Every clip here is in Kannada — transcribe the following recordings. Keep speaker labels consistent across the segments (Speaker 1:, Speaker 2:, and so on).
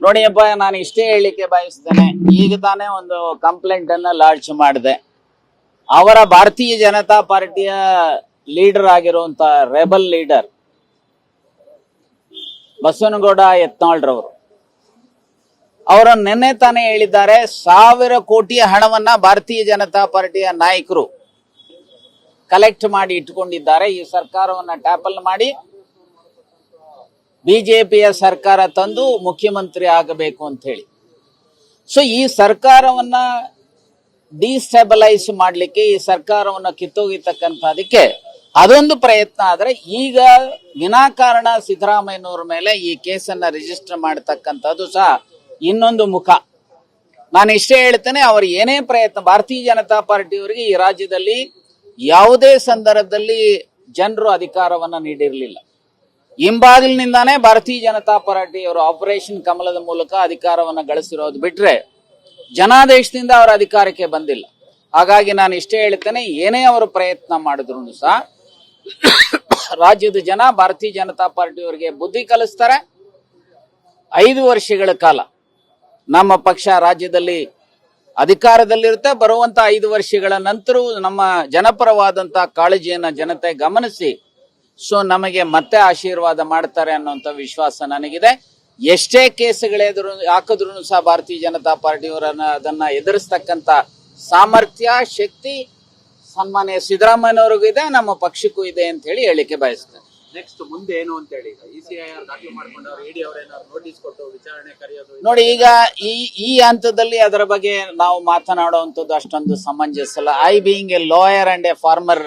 Speaker 1: ನೋಡಿಯಪ್ಪ, ನಾನು ಇಷ್ಟೇ ಹೇಳಿಕೆ ಬಯಸ್ತೇನೆ. ಈಗ ತಾನೇ ಒಂದು ಕಂಪ್ಲೇಂಟ್ ಅನ್ನ ಲಾಂಚ್ ಮಾಡಿದೆ. ಅವರ ಭಾರತೀಯ ಜನತಾ ಪಾರ್ಟಿಯ ಲೀಡರ್ ಆಗಿರುವಂತ ರೆಬಲ್ ಲೀಡರ್ ಬಸವನಗೌಡ ಯತ್ನಾಳ್ರವರು ಅವರ ನಿನ್ನೆ ತಾನೇ ಹೇಳಿದ್ದಾರೆ, 1,000 ಕೋಟಿ ಹಣವನ್ನ ಭಾರತೀಯ ಜನತಾ ಪಾರ್ಟಿಯ ನಾಯಕರು ಕಲೆಕ್ಟ್ ಮಾಡಿ ಇಟ್ಕೊಂಡಿದ್ದಾರೆ. ಈ ಸರ್ಕಾರವನ್ನ ಟ್ಯಾಪಲ್ ಮಾಡಿ ಬಿಜೆಪಿಯ ಸರ್ಕಾರ ತಂದು ಮುಖ್ಯಮಂತ್ರಿ ಆಗಬೇಕು ಅಂತ ಹೇಳಿ. ಸೊ ಈ ಸರ್ಕಾರವನ್ನ ಡಿಸ್ಟೆಬಲೈಸ್ ಮಾಡಲಿಕ್ಕೆ, ಈ ಸರ್ಕಾರವನ್ನ ಕಿತ್ತೊಗಿತಕ್ಕಂಥದಕ್ಕೆ ಅದೊಂದು ಪ್ರಯತ್ನ. ಆದ್ರೆ ಈಗ ವಿನಾಕಾರಣ ಸಿದ್ದರಾಮಯ್ಯನವರ ಮೇಲೆ ಈ ಕೇಸನ್ನ ರಿಜಿಸ್ಟರ್ ಮಾಡತಕ್ಕಂಥದ್ದು ಸಹ ಇನ್ನೊಂದು ಮುಖ. ನಾನು ಇಷ್ಟೇ ಹೇಳ್ತೇನೆ, ಅವರು ಏನೇ ಪ್ರಯತ್ನ, ಭಾರತೀಯ ಜನತಾ ಪಾರ್ಟಿಯವರಿಗೆ ಈ ರಾಜ್ಯದಲ್ಲಿ ಯಾವುದೇ ಸಂದರ್ಭದಲ್ಲಿ ಜನರು ಅಧಿಕಾರವನ್ನ ನೀಡಿರಲಿಲ್ಲ. ಹಿಂಬಾಗಿಲಿನಿಂದಾನೇ ಭಾರತೀಯ ಜನತಾ ಪಾರ್ಟಿಯವರು ಆಪರೇಷನ್ ಕಮಲದ ಮೂಲಕ ಅಧಿಕಾರವನ್ನ ಗಳಿಸಿರೋದು ಬಿಟ್ರೆ ಜನಾದೇಶದಿಂದ ಅವರ ಅಧಿಕಾರಕ್ಕೆ ಬಂದಿಲ್ಲ. ಹಾಗಾಗಿ ನಾನು ಇಷ್ಟೇ ಹೇಳ್ತೇನೆ, ಏನೇ ಅವರು ಪ್ರಯತ್ನ ಮಾಡಿದ್ರು ಸಹ ರಾಜ್ಯದ ಜನ ಭಾರತೀಯ ಜನತಾ ಪಾರ್ಟಿಯವರಿಗೆ ಬುದ್ಧಿ ಕಲಿಸ್ತಾರೆ. 5 ವರ್ಷಗಳ ಕಾಲ ನಮ್ಮ ಪಕ್ಷ ರಾಜ್ಯದಲ್ಲಿ ಅಧಿಕಾರದಲ್ಲಿರುತ್ತೆ. ಬರುವಂತ 5 ವರ್ಷಗಳ ನಂತರ ನಮ್ಮ ಜನಪರವಾದಂತಹ ಕಾಳಜಿಯನ್ನ ಜನತೆ ಗಮನಿಸಿ ಸೊ ನಮಗೆ ಮತ್ತೆ ಆಶೀರ್ವಾದ ಮಾಡ್ತಾರೆ ಅನ್ನುವಂಥ ವಿಶ್ವಾಸ ನನಗಿದೆ. ಎಷ್ಟೇ ಕೇಸುಗಳೆದುರು ಹಾಕಿದ್ರು ಸಹ ಭಾರತೀಯ ಜನತಾ ಪಾರ್ಟಿಯವರನ್ನ ಅದನ್ನ ಎದುರಿಸ್ತಕ್ಕಂಥ ಸಾಮರ್ಥ್ಯ, ಶಕ್ತಿ ಸನ್ಮಾನ್ಯ ಸಿದ್ದರಾಮಯ್ಯನವ್ರಿಗೂ ಇದೆ, ನಮ್ಮ ಪಕ್ಷಕ್ಕೂ ಇದೆ ಅಂತ ಹೇಳಿ ಹೇಳಿಕೆ ಬಯಸ್ತೇನೆ.
Speaker 2: ನೆಕ್ಸ್ಟ್ ಮುಂದೆ ಏನು ಅಂತ ಹೇಳಿ ECIR ದಾಖಲು ಮಾಡ್ಕೊಂಡವ್ರು ಇಡಿ ಅವರೇನಾದ್ರು ನೋಟಿಸ್ ಕೊಟ್ಟು ವಿಚಾರಣೆ ಕರೆಯೋದು?
Speaker 1: ನೋಡಿ, ಈಗ ಈ ಹಂತದಲ್ಲಿ ಅದರ ಬಗ್ಗೆ ನಾವು ಮಾತನಾಡುವಂಥದ್ದು ಅಷ್ಟೊಂದು ಸಮಂಜಸ ಅಲ್ಲ. I being A lawyer and A farmer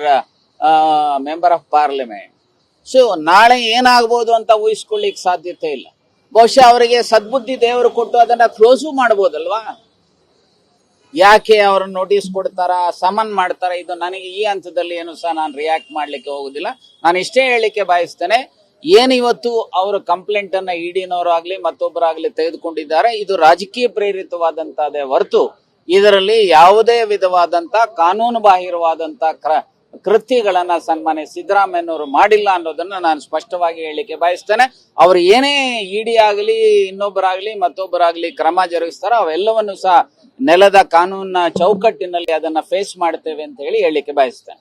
Speaker 1: member of parliament, so ನಾಳೆ ಏನಾಗ್ಬೋದು ಅಂತ ಊಹಿಸ್ಕೊಳ್ಳಿಕ್ ಸಾಧ್ಯತೆ ಇಲ್ಲ. ಬಹುಶಃ ಅವರಿಗೆ ಸದ್ಬುದ್ಧಿ ದೇವರು ಕೊಟ್ಟು ಅದನ್ನ ಕ್ಲೋಸು ಮಾಡ್ಬೋದಲ್ವಾ? ಯಾಕೆ ಅವ್ರನ್ನ ನೋಟಿಸ್ ಕೊಡ್ತಾರ, ಸಮನ್ ಮಾಡ್ತಾರ, ಇದು ನನಗೆ ಈ ಹಂತದಲ್ಲಿ ಏನು ಸಹ ನಾನು ರಿಯಾಕ್ಟ್ ಮಾಡ್ಲಿಕ್ಕೆ ಹೋಗುದಿಲ್ಲ. ನಾನು ಇಷ್ಟೇ ಹೇಳಿಕೆ ಬಯಸ್ತೇನೆ, ಏನಿವತ್ತು ಅವರು ಕಂಪ್ಲೇಂಟ್ ಅನ್ನ ಇಡಿನವರಾಗ್ಲಿ ಮತ್ತೊಬ್ಬರಾಗ್ಲಿ ತೆಗೆದುಕೊಂಡಿದ್ದಾರೆ, ಇದು ರಾಜಕೀಯ ಪ್ರೇರಿತವಾದಂತಹದೇ ಹೊರತು ಇದರಲ್ಲಿ ಯಾವುದೇ ವಿಧವಾದಂತ ಕಾನೂನು ಬಾಹಿರವಾದಂತ ಕೃತ್ಯಗಳನ್ನ ಸನ್ಮಾನ್ಯ ಸಿದ್ದರಾಮಯ್ಯನವರು ಮಾಡಿಲ್ಲ ಅನ್ನೋದನ್ನ ನಾನು ಸ್ಪಷ್ಟವಾಗಿ ಹೇಳಿಕೆ ಬಯಸ್ತೇನೆ. ಅವರು ಏನೇ ಇಡಿ ಆಗಲಿ ಇನ್ನೊಬ್ಬರಾಗ್ಲಿ ಮತ್ತೊಬ್ಬರಾಗ್ಲಿ ಕ್ರಮ ಜರುಗಿಸ್ತಾರೋ ಅವೆಲ್ಲವನ್ನು ಸಹ ನೆಲದ ಕಾನೂನಿನ ಚೌಕಟ್ಟಿನಲ್ಲಿ ಅದನ್ನ ಫೇಸ್ ಮಾಡ್ತೇವೆ ಅಂತ ಹೇಳಿ ಹೇಳಿಕೆ ಬಯಸ್ತೇನೆ.